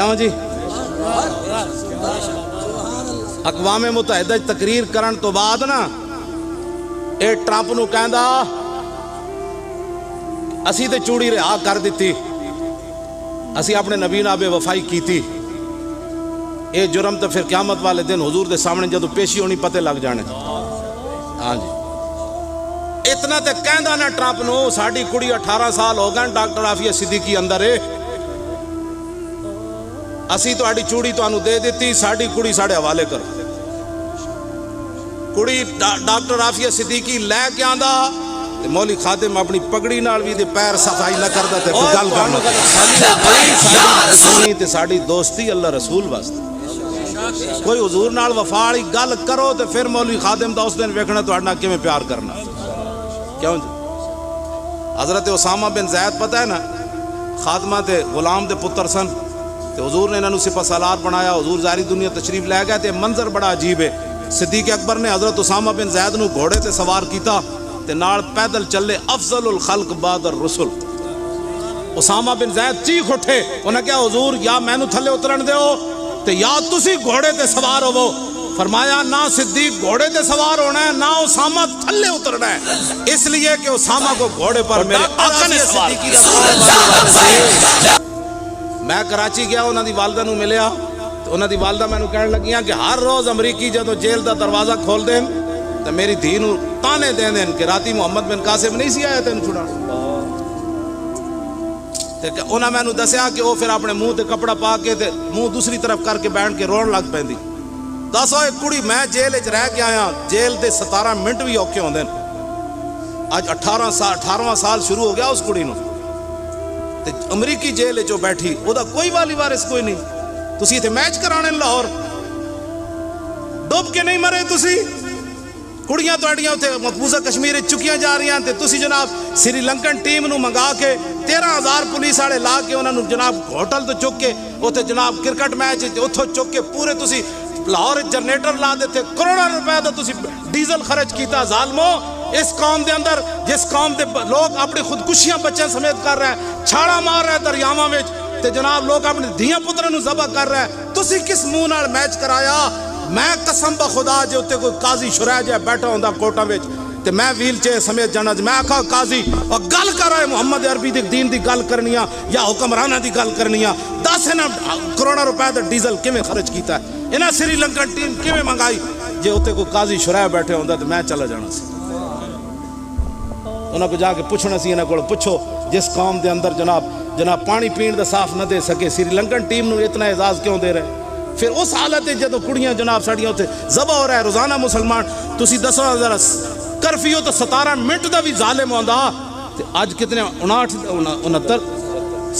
جی اقوام متحدہ تقریر کرن تو بعد نا اے ٹرمپ نو کہندا اسی تے چوڑی رہا کر دیتی، اسی اپنے نبی نال بے وفائی کیتی، اے جرم تو پھر قیامت والے دن حضور دے سامنے جدو پیشی ہونی پتے لگ جانے۔ ہاں جی اتنا تے کہندا نا ٹرمپ نو ساڈی کڑی 18 سال ہو گئے ڈاکٹر عافیہ صدیقی اندر ہے، اسی تو آڑی چوڑی تو آنو دے دیتی، ساڑی کڑی ساڑے حوالے کرو۔ کڑی ڈاکٹر عافیہ صدیقی لے کے آندہ مولی خادم اپنی پگڑی نال بھی دے پیر صفائی نہ کردہ تے کوئی گل کرنا تے ساڑی دوستی اللہ رسول واسطے کوئی حضور نال وفاڑی گل کرو تے پھر مولی خادم دا اس دن ویکھنا تو اڑنا کیوں پیار کرنا کیوں جی؟ حضرت اسامہ بن زید پتہ ہے نا خاتمہ تے غلام دے پتر سن تے حضور نے انہوں سپہ سالار بنایا، حضور ظاہری دنیا تشریف لے گئے تے منظر بڑا عجیب ہے۔ صدیق اکبر نے حضرت اسامہ بن زید نو گھوڑے تے سوار کیتا تے نال پیدل چلے افضل الخلق بعد الرسل۔ اسامہ بن زید چیخ اٹھے، انہاں کہا حضور یا میں نو تھلے اترن دیو تے یا تسی گھوڑے تے سوار ہو۔ فرمایا نہ صدیق گھوڑے تے سوار ہونا ہے نہ اسامہ تھلے اترنا ہے، اس لیے کہ اسامہ کو گھوڑے پر میرے آقا نے سوار کیا۔ میں کراچی گیا انہاں دی والدہ نو ملیا تو انہاں دی والدہ میں نو کہنے لگیاں کہ ہر روز امریکی جدو جیل دا دروازہ کھول دیں تو میری دھی نو تانے دیں دیں کہ راتی محمد بن قاسم نہیں سی آیا تین چھڑا۔ انہاں میں نو دسیا کہ وہ پھر اپنے منہ تے کپڑا پا کے تے منہ دوسری طرف کر کے بیٹھ کے رون لگ پیندی۔ دسو ایک کڑی میں جیل وچ رہ کے آیا، جیل دے 17 منٹ بھی اوکھے ہوندے، اج 18واں سال شروع ہو گیا اس کڑی نو، امریکی جیل جو بیٹھی او دا کوئی والی وارث کوئی نہیں۔ تسی تے میچ کرانے لاہور ڈوب کے نہیں مرے، تسی کڑیاں توڑیاں تے مقبوضہ کشمیر چکیاں جا رہی ہیں تے تسی جناب سری لنکن ٹیم نو منگا کے 13,000 پولیس والے لا کے انہاں نو جناب ہوٹل تو چک کے اوتھے جناب کرکٹ میچ اوتھوں چک کے پورے تسی لاہور جنریٹر لا دیتے، کروڑاں روپے دا تسی ڈیزل خرچ کیتا۔ ظالمو اس قوم دے اندر جس قوم دے لوگ اپنی خودکشیاں بچے سمیت کر رہے ہیں، چھاڑا مار رہے ہیں دریاواں وچ تے جناب لوگ اپنے دھیاں پتراں نو ذبح کر رہے ہیں، تسی کس منہ نال میچ کرایا؟ میں قسم بخدا جے اوتے کوئی قاضی شرح جے بیٹھا ہوندا کوٹا وچ تے میں ویل چیئر سمیت جانا، میں آکھا قاضی اور گل کر رہے محمد عربی دی دین دی گل کرنیاں یا حکمرانہ دی گل کرنیاں، دس انہاں کروڑاں روپے دا ڈیزل کیویں خرچ کیتا ہے، انہاں سری لنکن ٹیم کیویں منگائی؟ جے اوتے کوئی قاضی شرح بیٹھے ہوندا تے میں چلا جانا سی۔ انہاں کو جا کے پوچھنا سی، انہاں کو پوچھو جس قوم دے اندر جناب پانی پین دا صاف نہ دے سکے، سری لنکن ٹیم نو اتنا اعزاز کیوں دے رہے؟ پھر اس حالت جدو کڑیاں جناب ساڑیاں ہوتے ذبح ہو رہا ہے روزانہ مسلمان، تسی دسو ذرا کرفیو تو 17 منٹ دا بھی ظالم ہوندا تے اج کتنے 59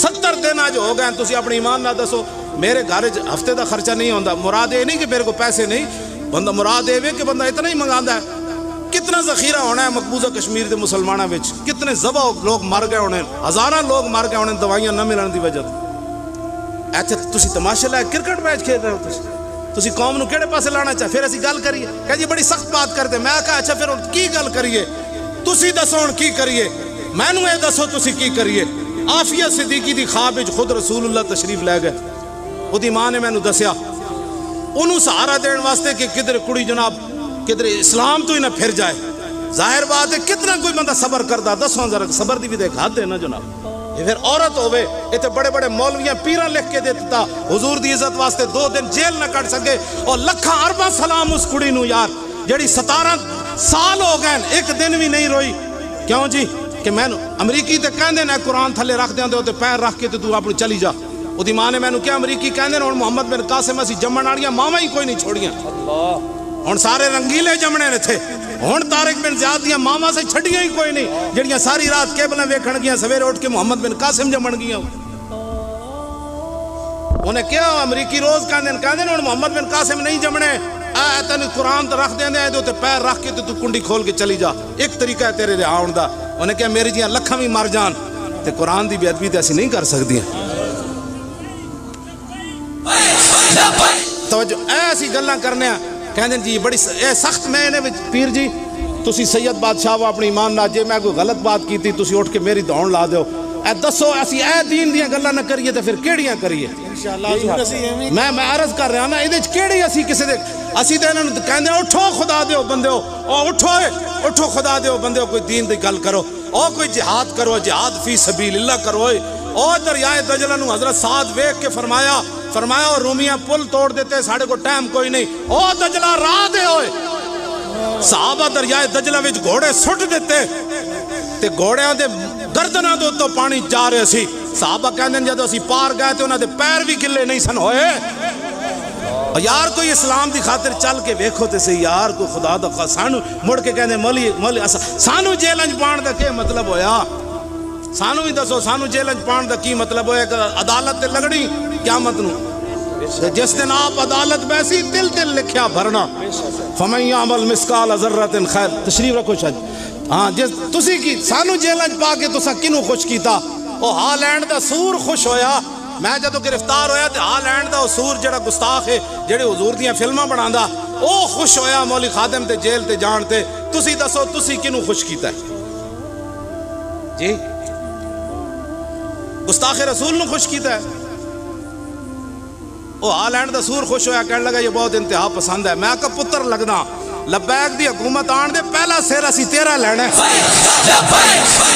70 دن اج ہو گئے، تسی اپنی ایمان نہ دسو میرے گھر ہفتے دا خرچہ نہیں ہوندا۔ مراد یہ نہیں کہ میرے کو پیسے نہیں، بندہ مراد یہ کہ بندہ اتنا ہی منگاندا ہے۔ کتنا ذخیرہ ہونا ہے مقبوضہ کشمیر دے مسلمانوں وچ، کتنے ذبح لوگ مر گئے ہونے، ہزاراں لوگ مر گئے ہونے دوائیاں نہ ملن دی وجہ ایتھے تسی تماشا لائے کرکٹ میچ کھیل رہے ہو، تسی قوم نو کیڑے پاسے لانا چاہے؟ پھر اسی گل کریے کہ جی بڑی سخت بات کرتے، میں کہا اچھا پھر کی گل کریے؟ تسی دسو ہن کی کریے؟ میں نو اے دسو تسی کی کریے؟ عافیہ صدیقی دی خواب وچ خود رسول اللہ تشریف لے گئے، اودی ماں نے میں نو دسیا انہوں سہارا دین واسطے کہ کدھر کڑی جناب کدھر اسلام تو ہی نہ پھر جائے۔ ظاہر بات ہے کتنا کوئی بندہ صبر کردا، دسو ذرا صبر دی بھی دیکھ حد ہے نا جناب۔ یہ پھر عورت ہوئے ایتھے بڑے بڑے مولویاں پیراں لکھ کے دیتا حضور دی عزت واسطے 2 دن جیل نہ کٹ سکے، اور لکھاں ارباں سلام اس کڑی نو یار جڑی 17 سال ہو گئے ایک دن بھی نہیں روئی۔ کیوں جی؟ کہ میں امریکی تے کہندے نے قرآن تھلے رکھ دیاں تے پیر رکھ کے تے تو اپنی چلی جا۔ اودی ماں نے میں نو کیا امریکی کہندے نے ہن محمد بن قاسم اسی جمن والیاں ماواں ہی کوئی نہیں چھوڑیاں، ہن سارے رنگیلے جمنے نے تھے، ہن طارق بن زیاد دیاں ماواں سے چھڑیاں ہی کوئی نہیں جڑیاں ساری رات کیبلاں ویکھن گیاں سویرے اٹھ کے محمد بن قاسم جمن گیاں۔ انہیں کیا امریکی روز کہندے ہن محمد بن قاسم نہیں جمنے، تینوں قرآن تے رکھ دیندے تے تے پیر رکھ کے تے تو کنڈی کھول کے چلی جا، ایک طریقہ ہے تیرے رہا ہون دا۔ انہیں کیا میری جیاں لکھاں بھی مر جان تے قرآن دی بے ادبی تے اسی نہیں کر سکدیاں۔ توجہ ایسی گلاں کرنے ہیں کہندے جی بڑی اے سخت میں نے پیر جی تسی سید بادشاہ وہ اپنی ایمان نہ جے میں کوئی غلط بات کیتی تسی اٹھ کے میری دوڑ لا دیو، اے دسو اسی اے دین دیاں گلاں نہ کریے تے پھر کیڑیاں کریے؟ انشاءاللہ حضور اسی ایویں میں عرض کر رہا نا یہ کیڑی اسی کسی دے اسی تے انہاں نوں کہندے اٹھو خدا دیو بندیو او اٹھو خدا دیو بندیو کوئی دین دی گل کرو او کوئی جہاد کرو جہاد فی سبیل اللہ کرو او دریائے دجلہ نو حضرت سعد ویکھ کے فرمایا اور رومیاں پل توڑ دیتے ساڑھے کو ٹائم کوئی نہیں او دجلہ راہ دے ہوئے صحابہ دریائے دجلہ وچ گھوڑے سٹ دیتے تے گھوڑیاں دے گردناں دے تو پانی جا رہے سی صحابہ کہندے جدوں اسی پار گئے تے انہاں دے پیر بھی گلے نہیں سن ہوئے یار کوئی اسلام دی خاطر چل کے ویکھو تے سی یار کوئی خدا دا سانو مڑ کے کہندے مولی سانو جیلنج پان دا کی مطلب ہویا سانو بھی دسو سانو جیلنج پان دا کی مطلب ہویا کہ عدالت تے لگڑی قیامت نو جس دن آپ عدالت بیسی تل تل لکھیا بھرنا فمن یعمل مثقال ذرۃ خیر تشریف رکھو شاید ہاں جس تسی کی سانو جیلنج پا کے تسا کینوں خوش کیتا او ہالینڈ دا سور خوش ہویا میں جدو گرفتار ہویا تے ہالینڈ دا او سور جڑا گستاخ ہے جڑے حضور دیاں فلماں بناندا او خوش ہویا مولی خادم تے جیل تے جان تے تسی دسو تسی کینوں خوش کیتا ہے جی گستاخ رسول نو خوش کیتا ہے او ہالینڈ دا سور خوش ہویا کہنے لگا یہ بہت انتہا پسند ہے میں کہا پتر لگنا لبیک دی حکومت آن دے پہلا سیر اسی تیرا لینا ہے